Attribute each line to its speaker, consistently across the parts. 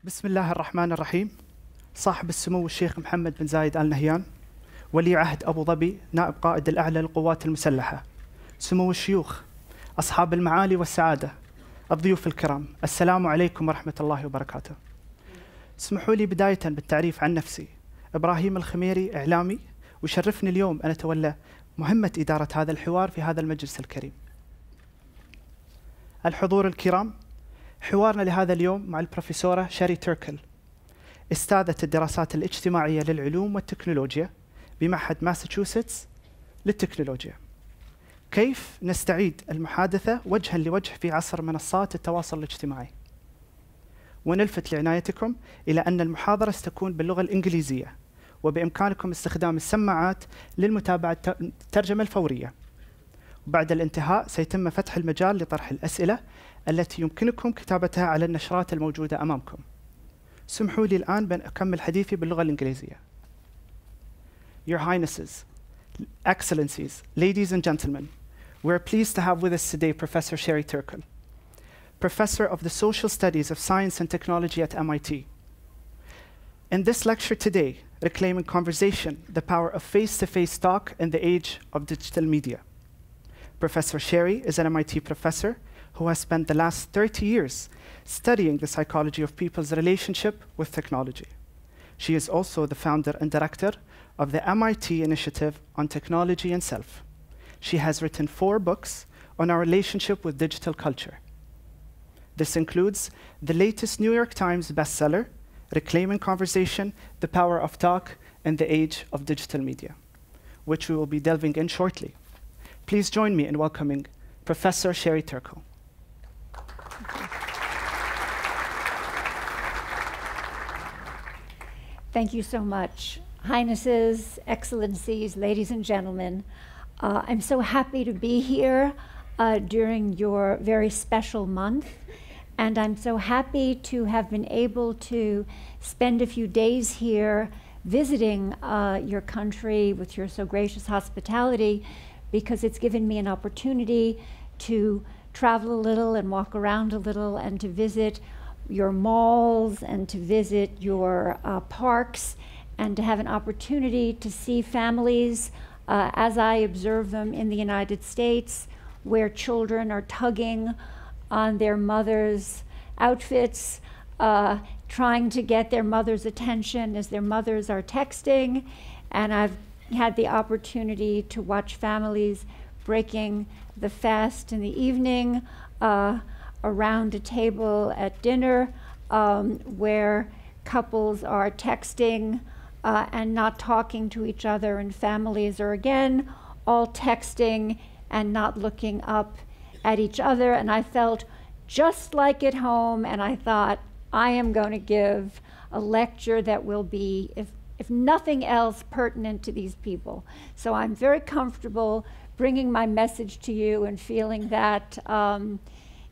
Speaker 1: بسم الله الرحمن الرحيم. صاحب السمو الشيخ محمد بن زايد آل نهيان، ولي عهد أبو ظبي، نائب قائد الأعلى للقوات المسلحة، سمو الشيوخ، أصحاب المعالي والسعادة، الضيوف الكرام، السلام عليكم ورحمة الله وبركاته. اسمحوا لي بداية بالتعريف عن نفسي. إبراهيم الخميري، إعلامي، ويشرفني اليوم أن أتولى مهمة إدارة هذا الحوار في هذا المجلس الكريم. الحضور الكرام، حوارنا لهذا اليوم مع البروفيسورة شيري توركل، أستاذة الدراسات الاجتماعية للعلوم والتكنولوجيا بمعهد ماساتشوستس للتكنولوجيا. كيف نستعيد المحادثة وجها لوجه في عصر منصات التواصل الاجتماعي؟ ونلفت لعنايتكم إلى أن المحاضرة ستكون باللغة الإنجليزية، وبإمكانكم استخدام السماعات للمتابعة الترجمة الفورية. وبعد الانتهاء سيتم فتح المجال لطرح الأسئلة التي يمكنكم كتابتها على النشرات الموجودة أمامكم. سمحوا لي الآن بأن أكمل حديثي باللغة الإنجليزية. Your Highnesses, Excellencies, Ladies and Gentlemen, we're pleased to have with us today Professor Sheri Turkle, Professor of the Social Studies of Science and Technology at MIT. In this lecture today, Reclaiming Conversation, the Power of Face-to-Face Talk in the Age of Digital Media. Professor Sheri is an MIT professor who has spent the last 30 years studying the psychology of people's relationship with technology. She is also the founder and director of the MIT Initiative on Technology and Self. She has written 4 books on our relationship with digital culture. This includes the latest New York Times bestseller, Reclaiming Conversation, The Power of Talk in the Age of Digital Media, which we will be delving in shortly. Please join me in welcoming Professor Sheri Turkle.
Speaker 2: Thank you so much. Highnesses, Excellencies, ladies and gentlemen, I'm so happy to be here during your very special month, and I'm so happy to have been able to spend a few days here visiting your country with your so gracious hospitality, because it's given me an opportunity to travel a little and walk around a little and to visit your malls and to visit your parks and to have an opportunity to see families as I observe them in the United States, where children are tugging on their mothers' outfits, trying to get their mother's attention as their mothers are texting. And I've had the opportunity to watch families breaking the fast in the evening around a table at dinner, where couples are texting and not talking to each other, and families are again all texting and not looking up at each other. And I felt just like at home, and I thought, I am going to give a lecture that will be, if nothing else, pertinent to these people. So I'm very comfortable bringing my message to you and feeling that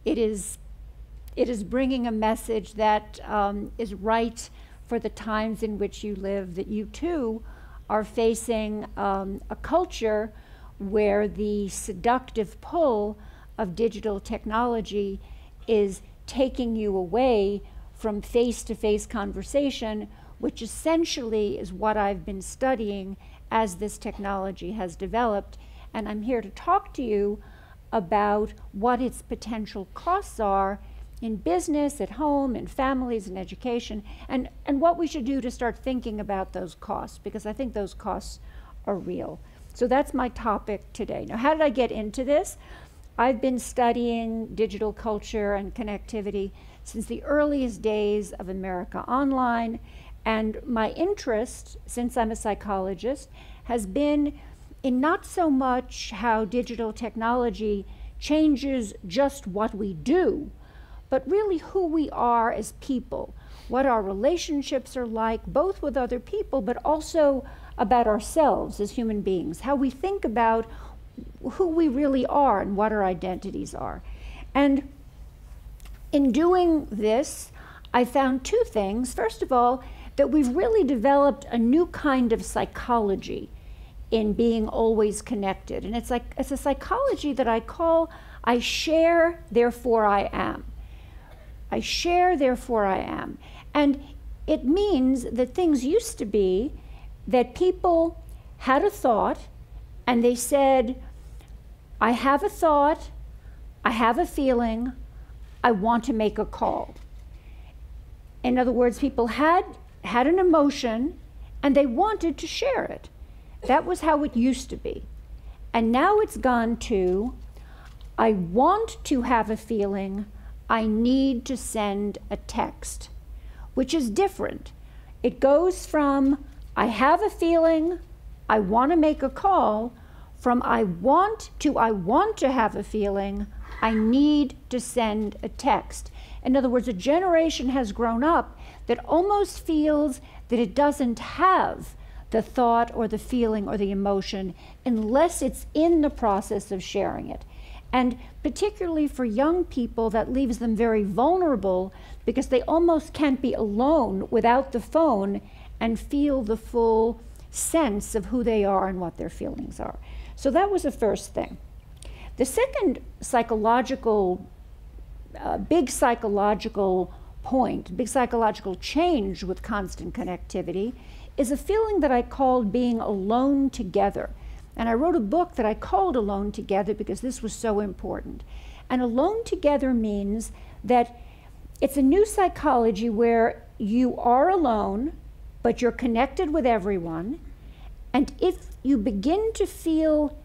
Speaker 2: it is bringing a message that is right for the times in which you live, that you too are facing a culture where the seductive pull of digital technology is taking you away from face-to-face conversation, which essentially is what I've been studying as this technology has developed. And I'm here to talk to you about what its potential costs are in business, at home, in families, in education, and what we should do to start thinking about those costs, because I think those costs are real. So that's my topic today. Now, how did I get into this? I've been studying digital culture and connectivity since the earliest days of America Online, and my interest, since I'm a psychologist, has been in not so much how digital technology changes just what we do, but really who we are as people, what our relationships are like, both with other people, but also about ourselves as human beings, how we think about who we really are and what our identities are. And in doing this, I found 2 things. First of all, that we've really developed a new kind of psychology in being always connected. And it's a psychology that I call, I share, therefore I am. I share, therefore I am. And it means that things used to be that people had a thought and they said, I have a thought, I have a feeling, I want to make a call. In other words, people had an emotion and they wanted to share it. That was how it used to be. And now it's gone to, I want to have a feeling, I need to send a text, which is different. It goes from, I have a feeling, I want to make a call, from I want to have a feeling, I need to send a text. In other words, a generation has grown up that almost feels that it doesn't have the thought or the feeling or the emotion unless it's in the process of sharing it. And particularly for young people, that leaves them very vulnerable because they almost can't be alone without the phone and feel the full sense of who they are and what their feelings are. So that was the first thing. The second psychological, big psychological point, big psychological change with constant connectivity is a feeling that I called being alone together. And I wrote a book that I called Alone Together because this was so important. And alone together means that it's a new psychology where you are alone, but you're connected with everyone. And if you begin to feel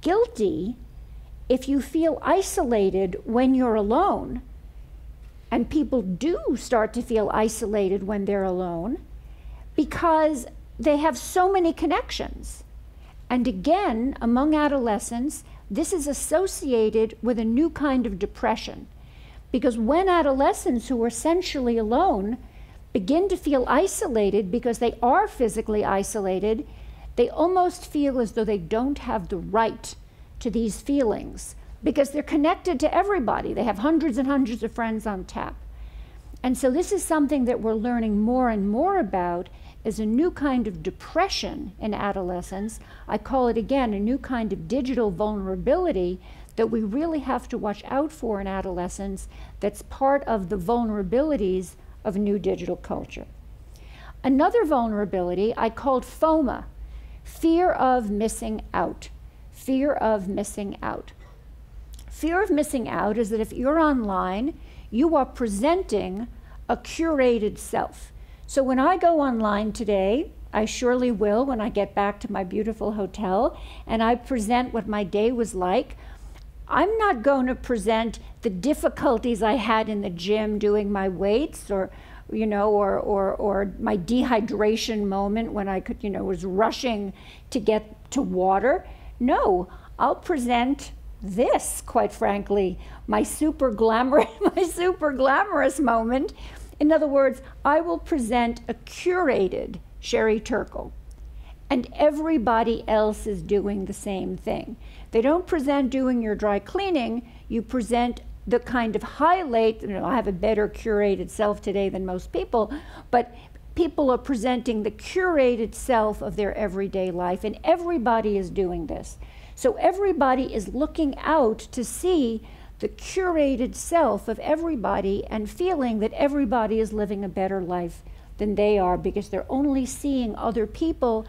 Speaker 2: guilty, if you feel isolated when you're alone, and people do start to feel isolated when they're alone because they have so many connections. And again, among adolescents, this is associated with a new kind of depression. Because when adolescents who are essentially alone begin to feel isolated because they are physically isolated, they almost feel as though they don't have the right to these feelings because they're connected to everybody. They have hundreds and hundreds of friends on tap. And so this is something that we're learning more and more about as a new kind of depression in adolescence. I call it, again, a new kind of digital vulnerability that we really have to watch out for in adolescence that's part of the vulnerabilities of new digital culture. Another vulnerability I called FOMA, fear of missing out. Fear of missing out. Fear of missing out is that if you're online, you are presenting a curated self. So when I go online today, I surely will when I get back to my beautiful hotel, and I present what my day was like, I'm not going to present the difficulties I had in the gym doing my weights or my dehydration moment when I could, was rushing to get to water. No, I'll present this, quite frankly, my super glamorous moment. In other words, I will present a curated Sheri Turkle, and everybody else is doing the same thing. They don't present doing your dry cleaning, you present the kind of highlight, I have a better curated self today than most people, but people are presenting the curated self of their everyday life, and everybody is doing this. So everybody is looking out to see the curated self of everybody and feeling that everybody is living a better life than they are because they're only seeing other people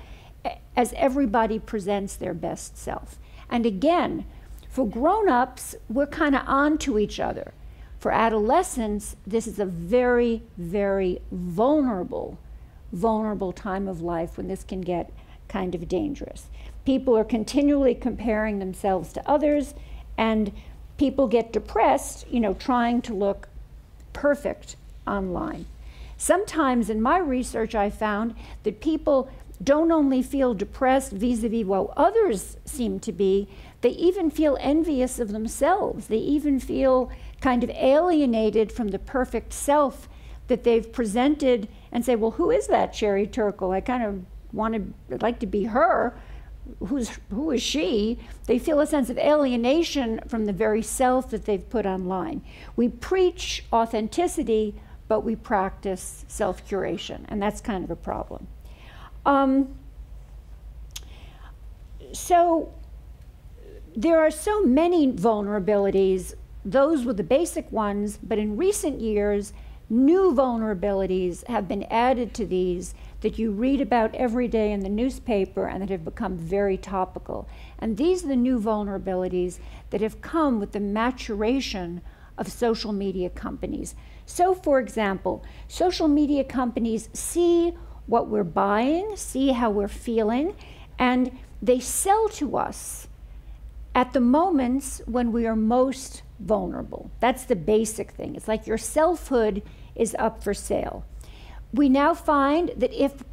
Speaker 2: as everybody presents their best self. And again, for grown-ups, we're kind of on to each other. For adolescents, this is a very, very vulnerable time of life when this can get kind of dangerous. People are continually comparing themselves to others, and people get depressed, trying to look perfect online. Sometimes in my research, I found that people don't only feel depressed vis-a-vis what others seem to be, they even feel envious of themselves. They even feel kind of alienated from the perfect self that they've presented and say, well, who is that Sheri Turkle? I kind of like to be her. Who is she? They feel a sense of alienation from the very self that they've put online. We preach authenticity, but we practice self-curation, and that's kind of a problem. So there are so many vulnerabilities. Those were the basic ones, but in recent years, new vulnerabilities have been added to these that you read about every day in the newspaper and that have become very topical. And these are the new vulnerabilities that have come with the maturation of social media companies. So, for example, social media companies see what we're buying, see how we're feeling, and they sell to us at the moments when we are most vulnerable. That's the basic thing. It's like your selfhood is up for sale. We now find that if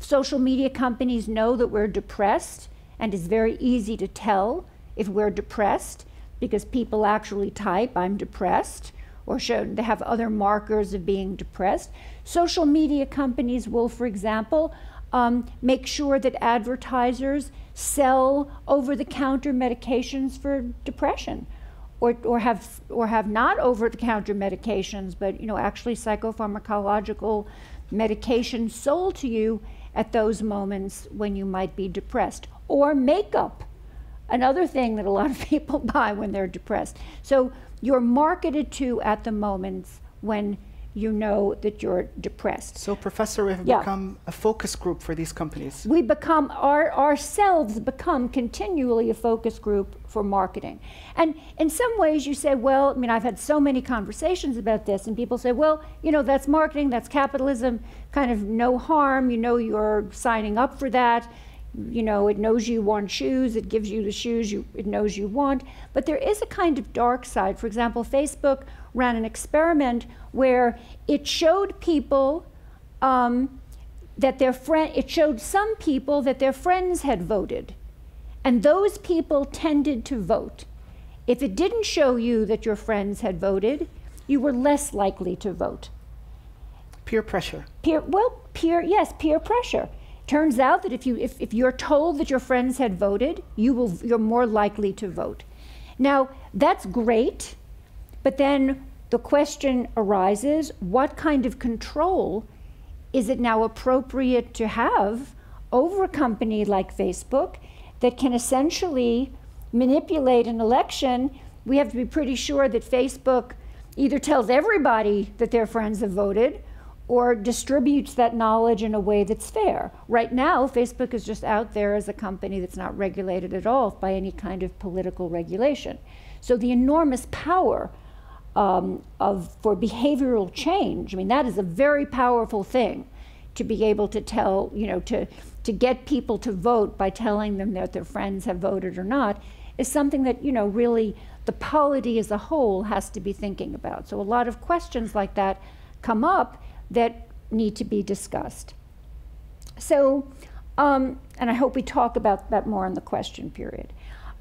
Speaker 2: social media companies know that we're depressed, and it's very easy to tell if we're depressed because people actually type, "I'm depressed," or they have other markers of being depressed. Social media companies will, for example, make sure that advertisers sell over-the-counter medications for depression, or have not over-the-counter medications, but actually psychopharmacological medication sold to you at those moments when you might be depressed. Or makeup, another thing that a lot of people buy when they're depressed. So you're marketed to at the moments when you know that you're depressed.
Speaker 1: So, Professor, we've become a focus group for these companies.
Speaker 2: We become, ourselves become continually a focus group for marketing. And in some ways you say, well, I mean, I've had so many conversations about this, and people say, well, that's marketing, that's capitalism, kind of no harm, you're signing up for that. It knows you want shoes, it gives you the shoes it knows you want. But there is a kind of dark side. For example, Facebook ran an experiment where it showed people it showed some people that their friends had voted, and those people tended to vote. If it didn't show you that your friends had voted, you were less likely to vote.
Speaker 1: Peer pressure.
Speaker 2: Peer pressure. Turns out that if you're told that your friends had voted, you're more likely to vote. Now, that's great, but then the question arises, what kind of control is it now appropriate to have over a company like Facebook that can essentially manipulate an election? We have to be pretty sure that Facebook either tells everybody that their friends have voted or distributes that knowledge in a way that's fair. Right now, Facebook is just out there as a company that's not regulated at all by any kind of political regulation. So the enormous power for behavioral change, I mean, that is a very powerful thing, to be able to tell, to get people to vote by telling them that their friends have voted or not, is something that, really the polity as a whole has to be thinking about. So a lot of questions like that come up that need to be discussed. So, and I hope we talk about that more in the question period.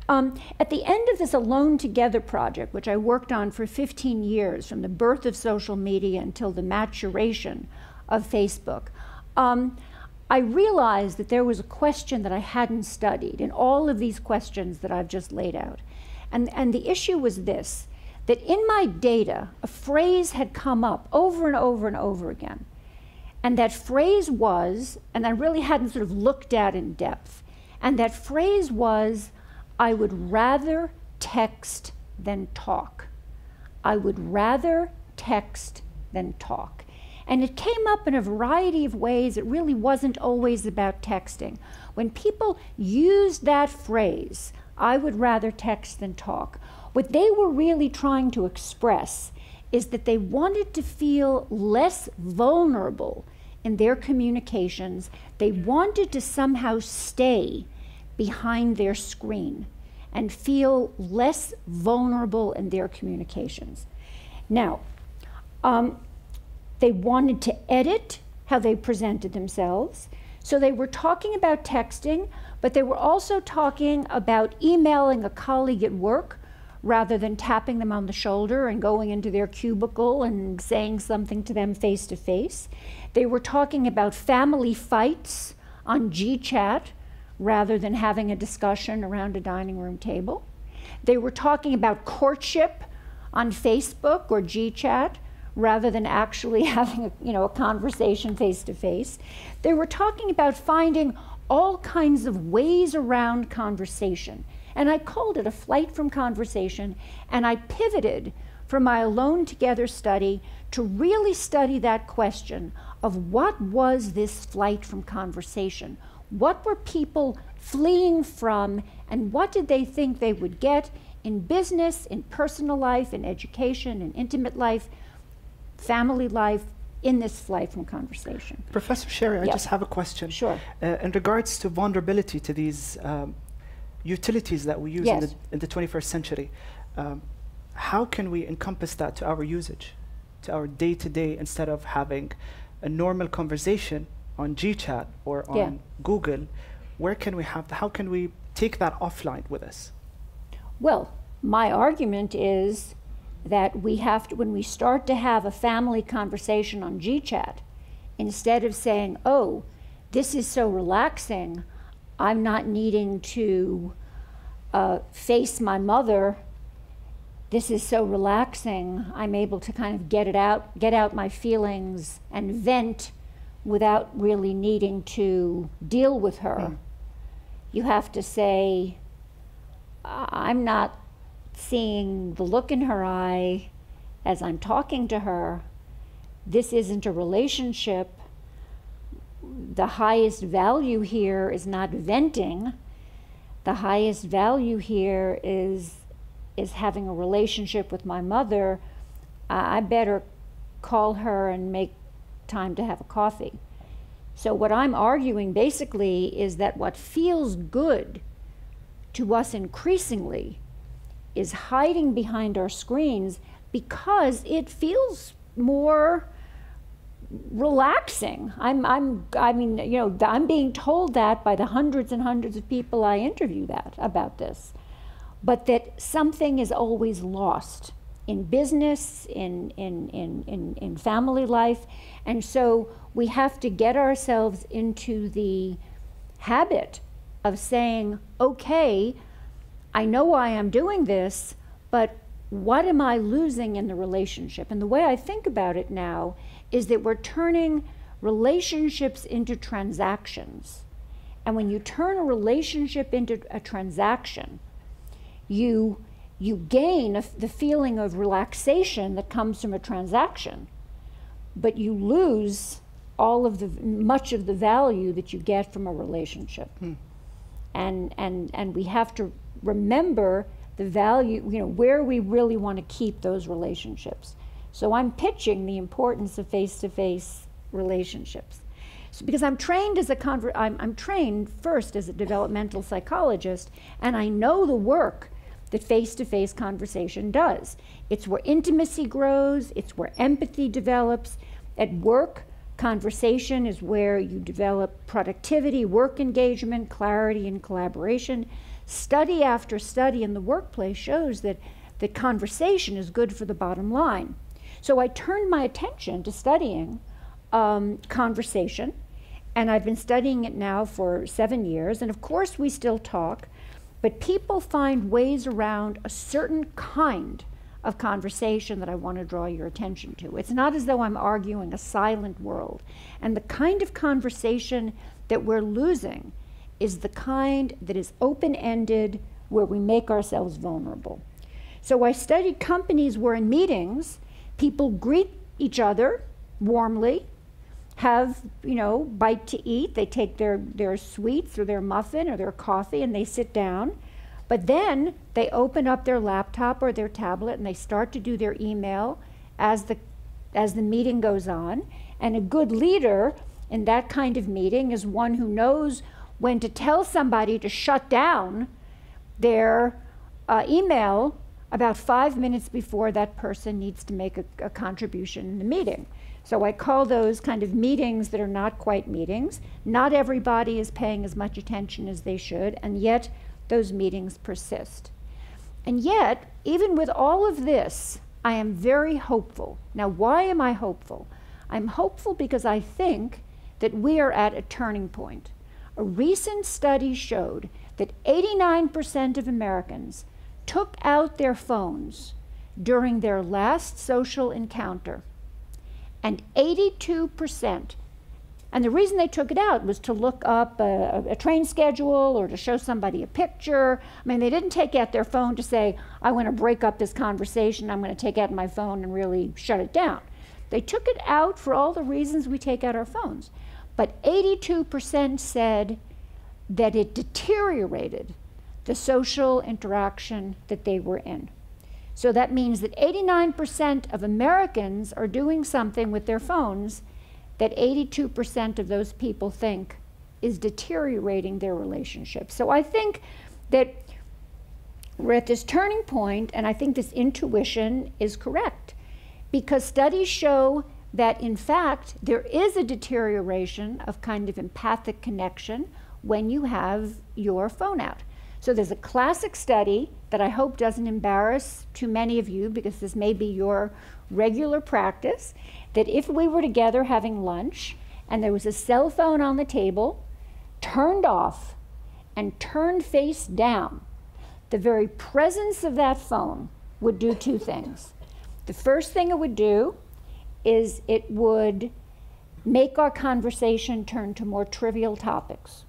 Speaker 2: At the end of this Alone Together project, which I worked on for 15 years, from the birth of social media until the maturation of Facebook, I realized that there was a question that I hadn't studied in all of these questions that I've just laid out. And the issue was this, that in my data, a phrase had come up over and over and over again. And that phrase was, and I really hadn't sort of looked at in depth, and that phrase was, I would rather text than talk. I would rather text than talk. And it came up in a variety of ways. It really wasn't always about texting. When people used that phrase, I would rather text than talk, what they were really trying to express is that they wanted to feel less vulnerable in their communications. They wanted to somehow stay behind their screen and feel less vulnerable in their communications. Now, they wanted to edit how they presented themselves. So they were talking about texting, but they were also talking about emailing a colleague at work rather than tapping them on the shoulder and going into their cubicle and saying something to them face to face. They were talking about family fights on GChat rather than having a discussion around a dining room table. They were talking about courtship on Facebook or GChat rather than actually having a conversation face to face. They were talking about finding all kinds of ways around conversation. And I called it a flight from conversation, and I pivoted for my alone together study to really study that question of what was this flight from conversation? What were people fleeing from, and what did they think they would get in business, in personal life, in education, in intimate life, family life, in this flight from conversation?
Speaker 1: Professor Sheri, I just have a question.
Speaker 2: Sure.
Speaker 1: In regards to vulnerability to these utilities that we use in the 21st century, how can we encompass that to our usage, to our day-to-day, instead of having a normal conversation on GChat or on Google? Where can we have, how can we take that offline with us?
Speaker 2: Well, my argument is that we have to, when we start to have a family conversation on GChat, instead of saying, oh, this is so relaxing, I'm not needing to face my mother, this is so relaxing, I'm able to kind of get out my feelings and vent without really needing to deal with her. You have to say, I'm not seeing the look in her eye as I'm talking to her. This isn't a relationship. The highest value here is not venting. The highest value here is having a relationship with my mother. I better call her and make time to have a coffee. So what I'm arguing basically is that what feels good to us increasingly is hiding behind our screens because it feels more relaxing. I mean, you know, I'm being told that by the hundreds and hundreds of people I interview about this, but that something is always lost in business, in family life, and so we have to get ourselves into the habit of saying, okay, I know why I'm doing this, but what am I losing in the relationship? And the way I think about it now is that we're turning relationships into transactions. And when you turn a relationship into a transaction, you gain the feeling of relaxation that comes from a transaction, but you lose much of the value that you get from a relationship. And we have to remember the value, you know, where we really want to keep those relationships. So I'm pitching the importance of face-to-face relationships. So because I'm trained as I'm trained first as a developmental psychologist, and I know the work that face-to-face conversation does. It's where intimacy grows, it's where empathy develops. At work, conversation is where you develop productivity, work engagement, clarity, and collaboration. Study after study in the workplace shows that conversation is good for the bottom line. So I turned my attention to studying conversation, and I've been studying it now for 7 years, and of course we still talk, but people find ways around a certain kind of conversation that I want to draw your attention to. It's not as though I'm arguing a silent world. And the kind of conversation that we're losing is the kind that is open-ended, where we make ourselves vulnerable. So I studied companies where in meetings, people greet each other warmly, have, you know, bite to eat. They take their sweets or their muffin or their coffee and they sit down. But then they open up their laptop or their tablet and they start to do their email as the meeting goes on. And a good leader in that kind of meeting is one who knows when to tell somebody to shut down their email about 5 minutes before that person needs to make a contribution in the meeting. So I call those kind of meetings that are not quite meetings. Not everybody is paying as much attention as they should, and yet those meetings persist. And yet, even with all of this, I am very hopeful. Now, why am I hopeful? I'm hopeful because I think that we are at a turning point. A recent study showed that 89% of Americans took out their phones during their last social encounter, and 82% And the reason they took it out was to look up a train schedule or to show somebody a picture. I mean, they didn't take out their phone to say, I want to break up this conversation, I'm going to take out my phone and really shut it down. They took it out for all the reasons we take out our phones. But 82% said that it deteriorated the social interaction that they were in. So that means that 89% of Americans are doing something with their phones that 82% of those people think is deteriorating their relationship. So I think that we're at this turning point, and I think this intuition is correct, because studies show that, in fact, there is a deterioration of kind of empathic connection when you have your phone out. So there's a classic study that I hope doesn't embarrass too many of you, because this may be your regular practice, that if we were together having lunch and there was a cell phone on the table, turned off and turned face down, the very presence of that phone would do two things. The first thing it would do is it would make our conversation turn to more trivial topics.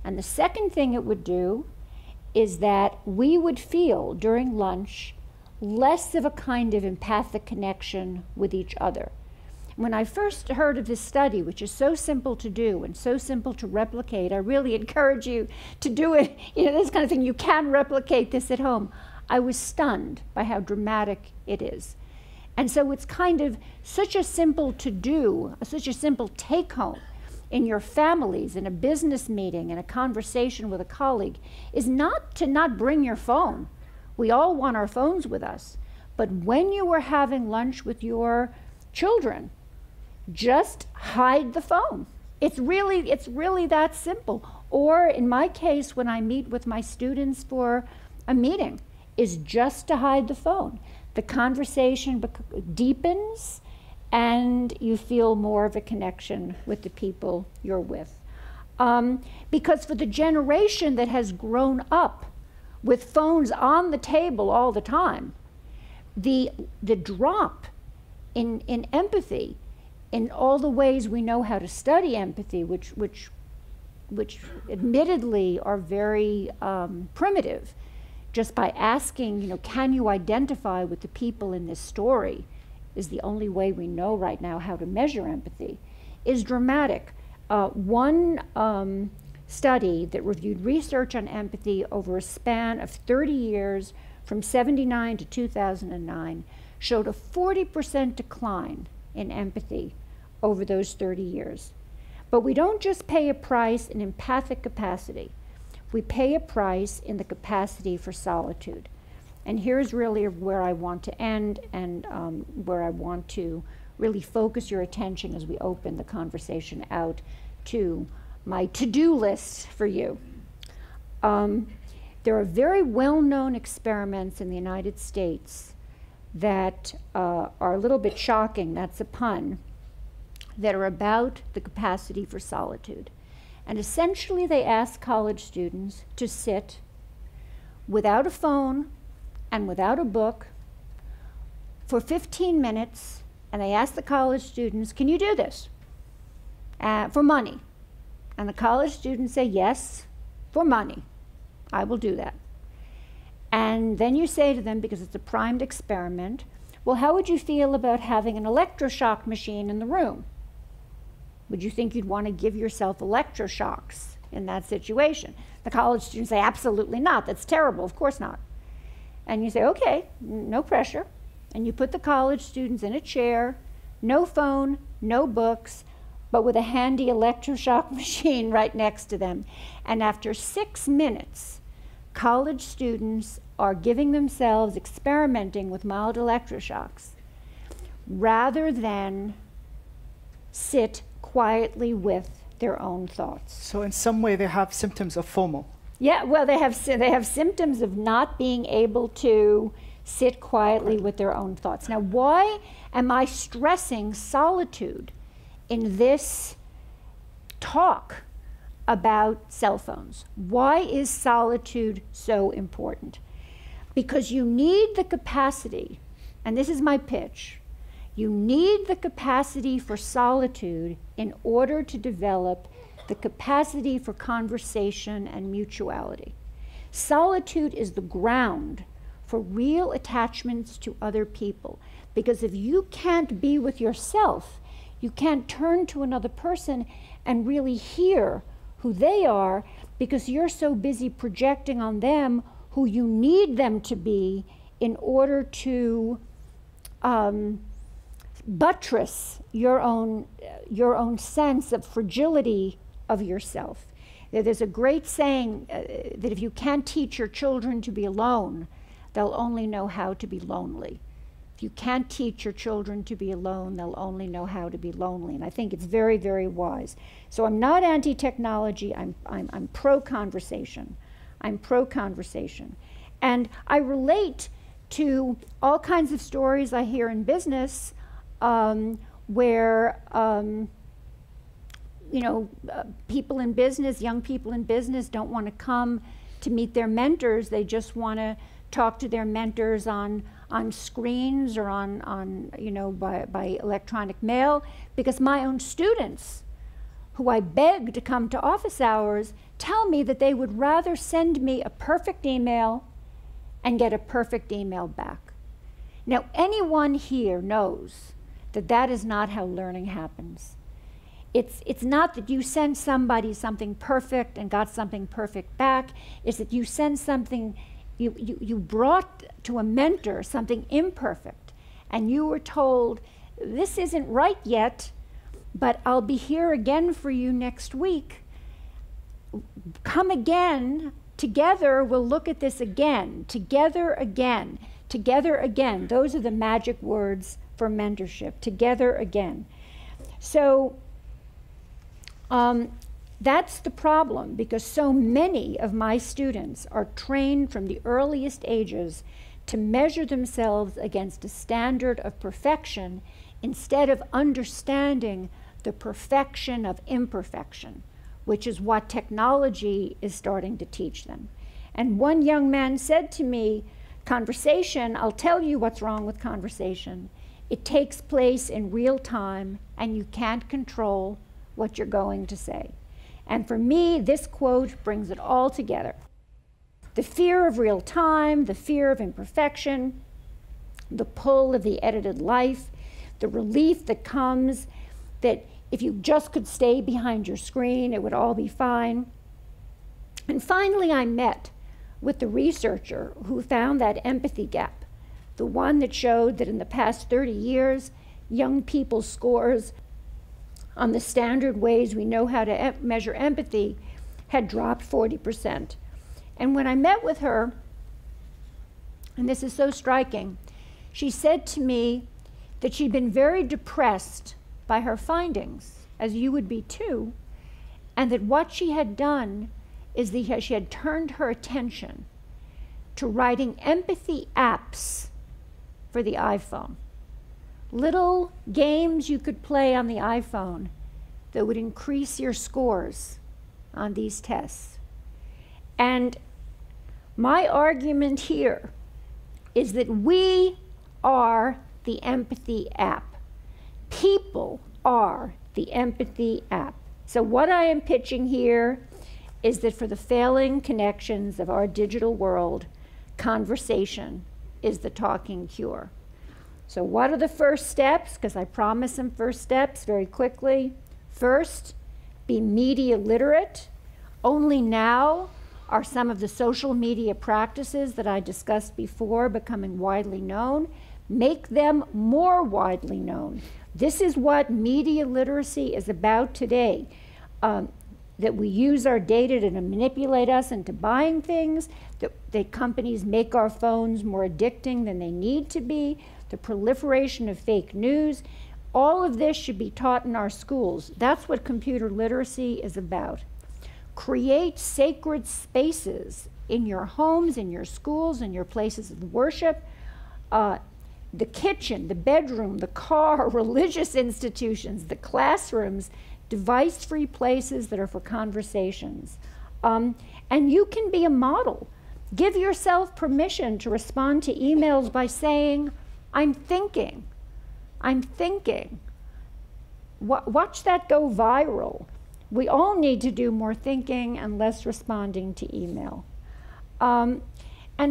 Speaker 2: And the second thing it would do is that we would feel during lunch less of a kind of empathic connection with each other. When I first heard of this study, which is so simple to do and so simple to replicate, I really encourage you to do it. You know, this kind of thing, you can replicate this at home. I was stunned by how dramatic it is. And so it's kind of such a simple to do, such a simple take home in your families, in a business meeting, in a conversation with a colleague, is not to not bring your phone. We all want our phones with us. But when you are having lunch with your children, just hide the phone. It's really that simple. Or in my case, when I meet with my students for a meeting, is just to hide the phone. The conversation deepens and you feel more of a connection with the people you're with. Because for the generation that has grown up with phones on the table all the time, the drop in empathy, in all the ways we know how to study empathy, which admittedly are very primitive, just by asking, you know, can you identify with the people in this story, is the only way we know right now how to measure empathy, is dramatic. One study that reviewed research on empathy over a span of 30 years, from 1979 to 2009, showed a 40% decline in empathy over those 30 years. But we don't just pay a price in empathic capacity. We pay a price in the capacity for solitude. And here's really where I want to end, and where I want to really focus your attention as we open the conversation out to my to-do list for you. There are very well-known experiments in the United States that are a little bit shocking, that's a pun, that are about the capacity for solitude. And essentially they ask college students to sit without a phone and without a book for 15 minutes, and they ask the college students, can you do this? For money. And the college students say, yes, for money. I will do that. And then you say to them, because it's a primed experiment, well, how would you feel about having an electroshock machine in the room? Would you think you'd want to give yourself electroshocks in that situation? The college students say, absolutely not. That's terrible. Of course not. And you say, okay, no pressure. And you put the college students in a chair, no phone, no books, but with a handy electroshock machine right next to them. And after 6 minutes, college students are giving themselves, experimenting with mild electroshocks, rather than sit quietly with their own thoughts.
Speaker 1: So in some way they have symptoms of FOMO.
Speaker 2: Yeah, well, they have symptoms of not being able to sit quietly with their own thoughts. Now, why am I stressing solitude in this talk about cell phones? Why is solitude so important? Because you need the capacity, and this is my pitch, You need the capacity for solitude in order to develop the capacity for conversation and mutuality. Solitude is the ground for real attachments to other people, because if you can't be with yourself, you can't turn to another person and really hear who they are, because you're so busy projecting on them who you need them to be in order to buttress your own sense of fragility of yourself. There's a great saying that if you can't teach your children to be alone, they'll only know how to be lonely. If you can't teach your children to be alone, they'll only know how to be lonely. And I think it's very, very wise. So I'm not anti-technology, I'm pro-conversation. I'm pro-conversation. And I relate to all kinds of stories I hear in business where people in business, young people in business don't want to come to meet their mentors. They just want to talk to their mentors on screens or by electronic mail, because my own students, who I beg to come to office hours, tell me that they would rather send me a perfect email and get a perfect email back. Now, anyone here knows that that is not how learning happens. It's not that you send somebody something perfect and got something perfect back. It's that you send something, you brought to a mentor something imperfect, and you were told, this isn't right yet, but I'll be here again for you next week. Come again, together we'll look at this again, together again, together again. Those are the magic words for mentorship, together again. So that's the problem, because so many of my students are trained from the earliest ages to measure themselves against a standard of perfection instead of understanding the perfection of imperfection, which is what technology is starting to teach them. And one young man said to me, conversation, I'll tell you what's wrong with conversation. It takes place in real time, and you can't control what you're going to say. And for me, this quote brings it all together. The fear of real time, the fear of imperfection, the pull of the edited life, the relief that comes that if you just could stay behind your screen, it would all be fine. And finally, I met with the researcher who found that empathy gap, the one that showed that in the past 30 years, young people's scores on the standard ways we know how to measure empathy had dropped 40%. And when I met with her, and this is so striking, she said to me that she'd been very depressed by her findings, as you would be too, and that what she had done is that she had turned her attention to writing empathy apps for the iPhone. Little games you could play on the iPhone that would increase your scores on these tests. And my argument here is that we are the empathy app. People are the empathy app. So what I am pitching here is that for the failing connections of our digital world, conversation is the talking cure. So what are the first steps? Because I promised some first steps very quickly. First, be media literate. Only now are some of the social media practices that I discussed before becoming widely known. Make them more widely known. This is what media literacy is about today. That we use our data to manipulate us into buying things, that companies make our phones more addicting than they need to be, the proliferation of fake news. All of this should be taught in our schools. That's what computer literacy is about. Create sacred spaces in your homes, in your schools, in your places of worship, the kitchen, the bedroom, the car, religious institutions, the classrooms, device-free places that are for conversations. And you can be a model. Give yourself permission to respond to emails by saying, I'm thinking I'm thinking. Watch that go viral. We all need to do more thinking and less responding to email. And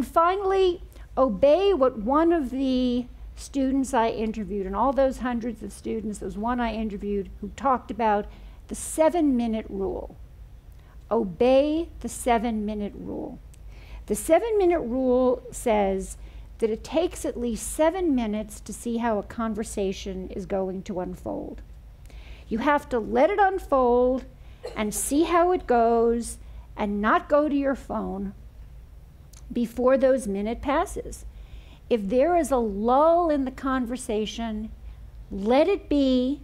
Speaker 2: finally, obey what one of the students I interviewed, and all those hundreds of students, there was one I interviewed who talked about the 7-minute rule. Obey the 7-minute rule. The 7-minute rule says that it takes at least 7 minutes to see how a conversation is going to unfold. You have to let it unfold and see how it goes and not go to your phone before those minutes passes. If there is a lull in the conversation, let it be.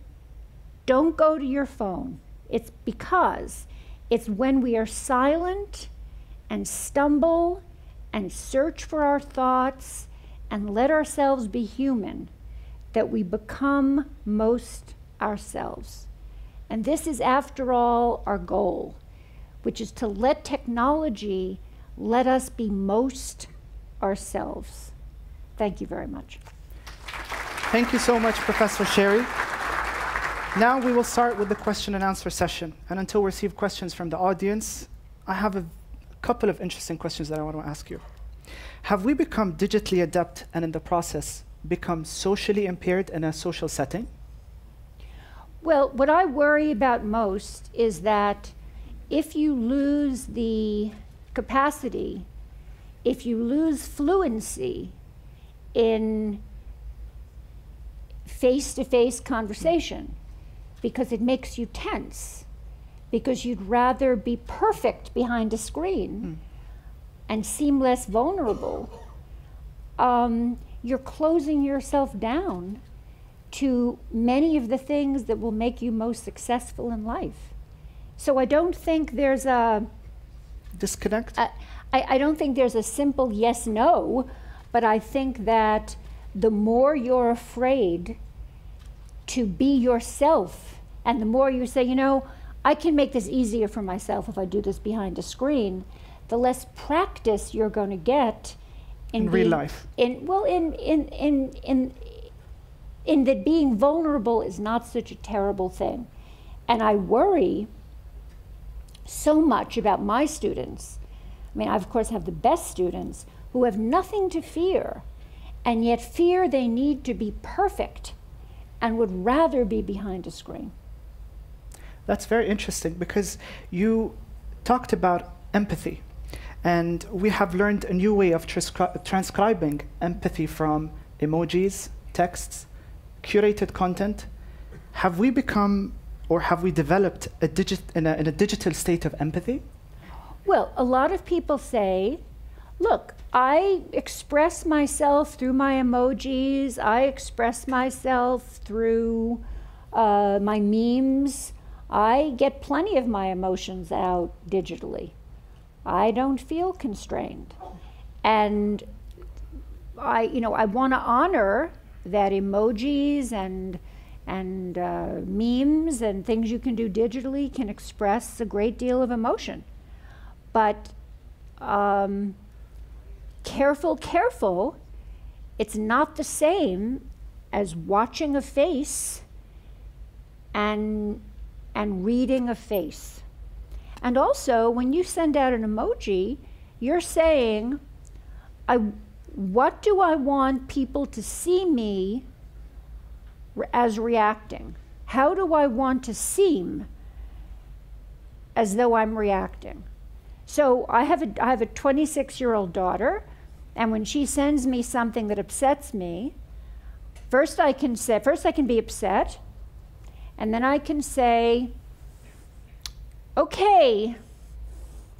Speaker 2: Don't go to your phone. It's because it's when we are silent and stumble and search for our thoughts and let ourselves be human that we become most ourselves. And this is, after all, our goal, which is to let technology let us be most ourselves. Thank you very much.
Speaker 1: Thank you so much, Professor Sheri. Now we will start with the question and answer session. And until we receive questions from the audience, I have a couple of interesting questions that I want to ask you. Have we become digitally adept and in the process become socially impaired in a social setting?
Speaker 2: Well, what I worry about most is that if you lose the capacity, if you lose fluency in face-to-face conversation, because it makes you tense, because you'd rather be perfect behind a screen and seem less vulnerable, you're closing yourself down to many of the things that will make you most successful in life. So I don't think there's a
Speaker 1: disconnect.
Speaker 2: I don't think there's a simple yes/no, but I think that the more you're afraid to be yourself, and the more you say, you know, I can make this easier for myself if I do this behind a screen, the less practice you're going to get in
Speaker 1: real life.
Speaker 2: In that being vulnerable is not such a terrible thing. And I worry so much about my students. I mean, I of course have the best students who have nothing to fear, and yet fear they need to be perfect and would rather be behind a screen.
Speaker 1: That's very interesting, because you talked about empathy, and we have learned a new way of transcribing empathy from emojis, texts, curated content. Have we become, or have we developed in a digital state of empathy?
Speaker 2: Well, a lot of people say, look, I express myself through my emojis, I express myself through my memes, I get plenty of my emotions out digitally. I don't feel constrained. And I want to honor that emojis and memes and things you can do digitally can express a great deal of emotion. But careful, it's not the same as watching a face and reading a face. And also, when you send out an emoji, you're saying, what do I want people to see me as reacting? How do I want to seem as though I'm reacting? So I have a 26-year-old daughter, and when she sends me something that upsets me, first I can be upset, and then I can say, okay,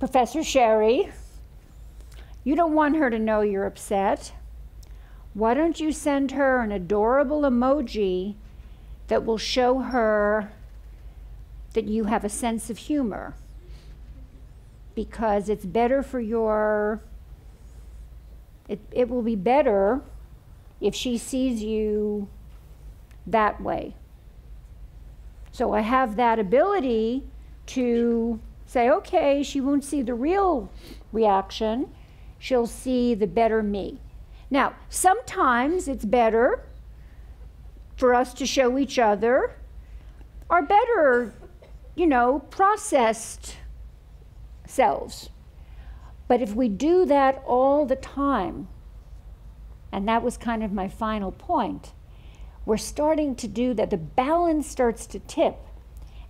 Speaker 2: Professor Sheri, you don't want her to know you're upset. Why don't you send her an adorable emoji that will show her that you have a sense of humor? Because it's better for it will be better if she sees you that way. So I have that ability to say, okay, she won't see the real reaction, she'll see the better me. Now, sometimes it's better for us to show each other our better, you know, processed selves. But if we do that all the time, and that was kind of my final point, we're starting to do that. The balance starts to tip,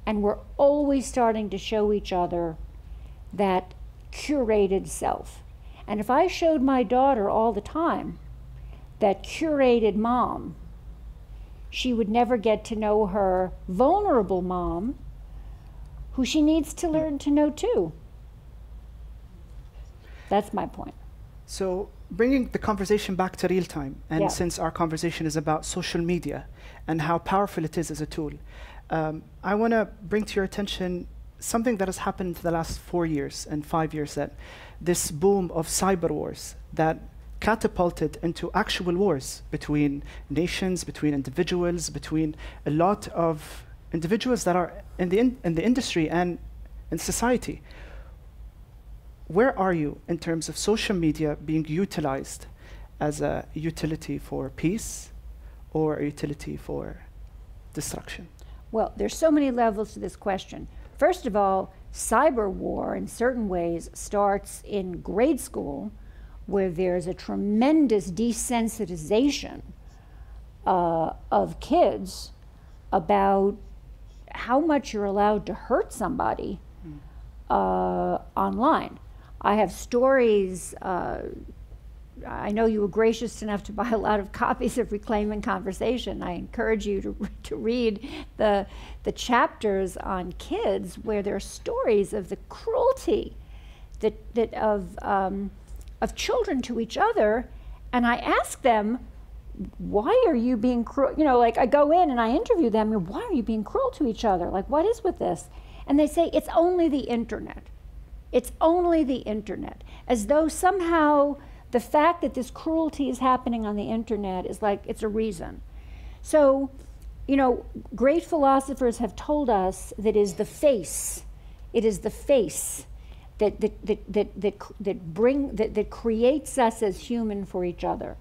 Speaker 2: and we're always starting to show each other that curated self. And if I showed my daughter all the time that curated mom, she would never get to know her vulnerable mom, who she needs to learn to know too. That's my point.
Speaker 1: So bringing the conversation back to real time, and since our conversation is about social media and how powerful it is as a tool, I want to bring to your attention something that has happened in the last 4 years and 5 years, that this boom of cyber wars that catapulted into actual wars between nations, between individuals, between a lot of individuals that are in the industry and in society. Where are you in terms of social media being utilized as a utility for peace or a utility for destruction?
Speaker 2: Well, there's so many levels to this question. First of all, cyber war in certain ways starts in grade school, where there's a tremendous desensitization of kids about how much you're allowed to hurt somebody online. I have stories. I know you were gracious enough to buy a lot of copies of Reclaiming Conversation. I encourage you to read the chapters on kids, where there are stories of the cruelty of children to each other. And I ask them, why are you being cruel? You know, like I go in and I interview them, and why are you being cruel to each other? Like, what is with this? And they say, it's only the internet. It's only the internet. As though somehow the fact that this cruelty is happening on the internet is like, it's a reason. So, you know, great philosophers have told us that it is the face that creates us as human for each other.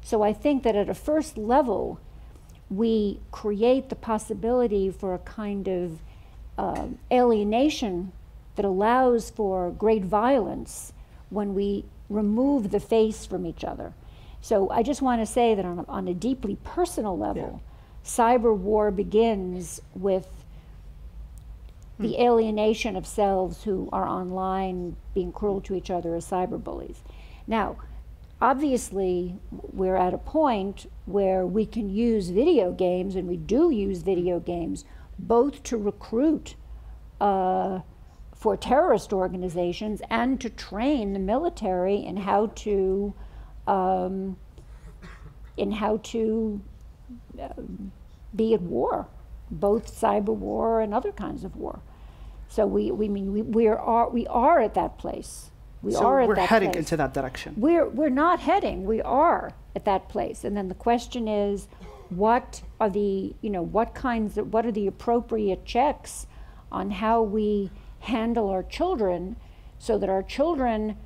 Speaker 2: So I think that at a first level, we create the possibility for a kind of alienation that allows for great violence when we remove the face from each other. So I just want to say that on a deeply personal level, cyber war begins with the alienation of selves who are online being cruel to each other as cyber bullies. Now, obviously, we're at a point where we can use video games, and we do use video games, both to recruit for terrorist organizations and to train the military in how to be at war, both cyber war and other kinds of war. So we are at that place.
Speaker 1: We're heading into that direction.
Speaker 2: We're not heading. We are at that place. And then the question is, what are the appropriate checks on how we handle our children, so that our children,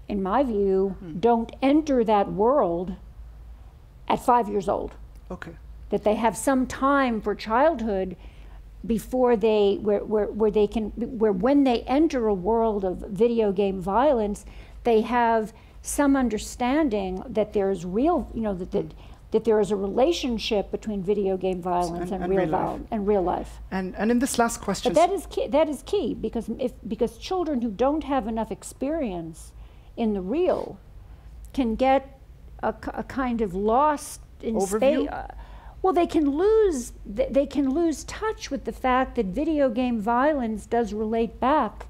Speaker 2: in my view, don't enter that world at 5 years old.
Speaker 1: Okay.
Speaker 2: That they have some time for childhood before when they enter a world of video game violence, they have some understanding that there's real, that there is a relationship between video game violence and real life.
Speaker 1: And in this last question,
Speaker 2: but that is key because children who don't have enough experience in the real can get a kind of lost in space. Well, they can lose touch with the fact that video game violence does relate back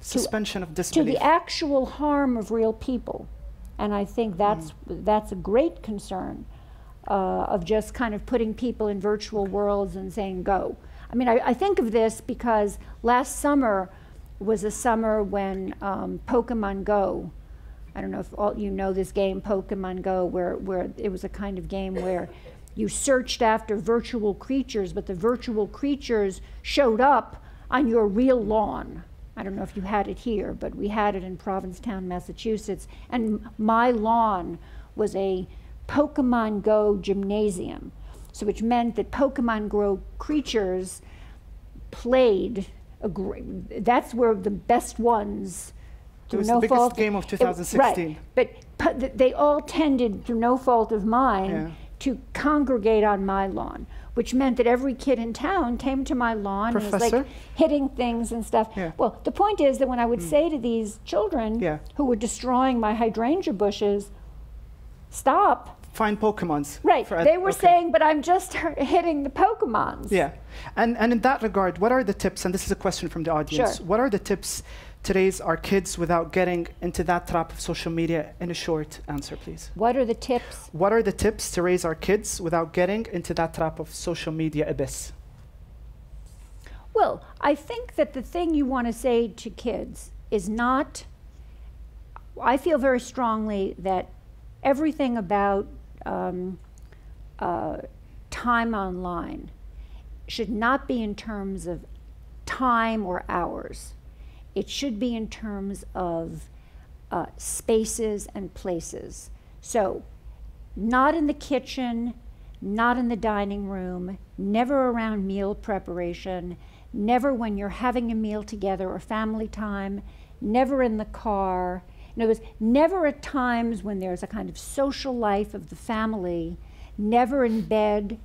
Speaker 1: suspension of disbelief
Speaker 2: to the actual harm of real people, and I think that's a great concern of just kind of putting people in virtual worlds and saying go. I mean, I think of this because last summer was a summer when Pokemon Go. I don't know if all you know this game, Pokemon Go, where it was a kind of game where you searched after virtual creatures, but the virtual creatures showed up on your real lawn. I don't know if you had it here, but we had it in Provincetown, Massachusetts, and my lawn was a Pokemon Go gymnasium. So which meant that Pokemon Go creatures played, that's where the best ones,
Speaker 1: it was the biggest game of 2016.
Speaker 2: Right, but they all tended, through no fault of mine, to congregate on my lawn, which meant that every kid in town came to my lawn and was like hitting things and stuff. Well, the point is that when I would say to these children who were destroying my hydrangea bushes, stop.
Speaker 1: Find Pokemons.
Speaker 2: Right, they were saying, but I'm just hitting the Pokemons.
Speaker 1: Yeah, and in that regard, what are the tips, and this is a question from the audience, what are the tips to raise our kids without getting into that trap of social media? In a short answer, please.
Speaker 2: What are the tips?
Speaker 1: What are the tips to raise our kids without getting into that trap of social media abyss?
Speaker 2: Well, I think that the thing you want to say to kids is not, I feel very strongly that everything about time online should not be in terms of time or hours. It should be in terms of spaces and places. So not in the kitchen, not in the dining room, never around meal preparation, never when you're having a meal together or family time, never in the car. In other words, never at times when there's a kind of social life of the family, never in bed,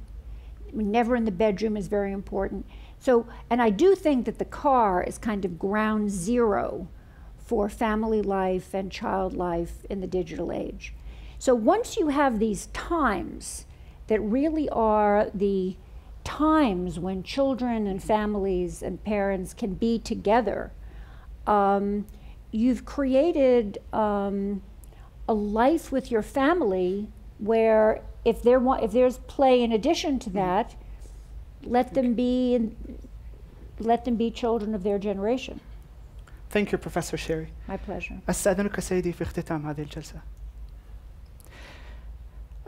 Speaker 2: never in the bedroom is very important. So, and I do think that the car is kind of ground zero for family life and child life in the digital age. So once you have these times that really are the times when children and families and parents can be together, you've created a life with your family where if there's play in addition to that, let them be children of their generation.
Speaker 1: Thank you, Professor Sheri.
Speaker 2: My pleasure.
Speaker 1: أستأذنك سيدي في اختتام هذه الجلسة.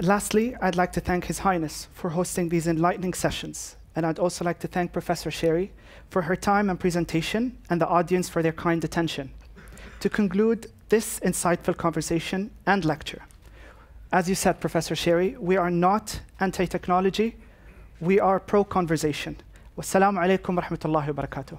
Speaker 1: Lastly, I'd like to thank His Highness for hosting these enlightening sessions, and I'd also like to thank Professor Sheri for her time and presentation, and the audience for their kind attention. To conclude this insightful conversation and lecture, as you said, Professor Sheri, we are not anti-technology, we are pro-conversation. Wassalamu alaikum wa rahmatullahi wa barakatuh.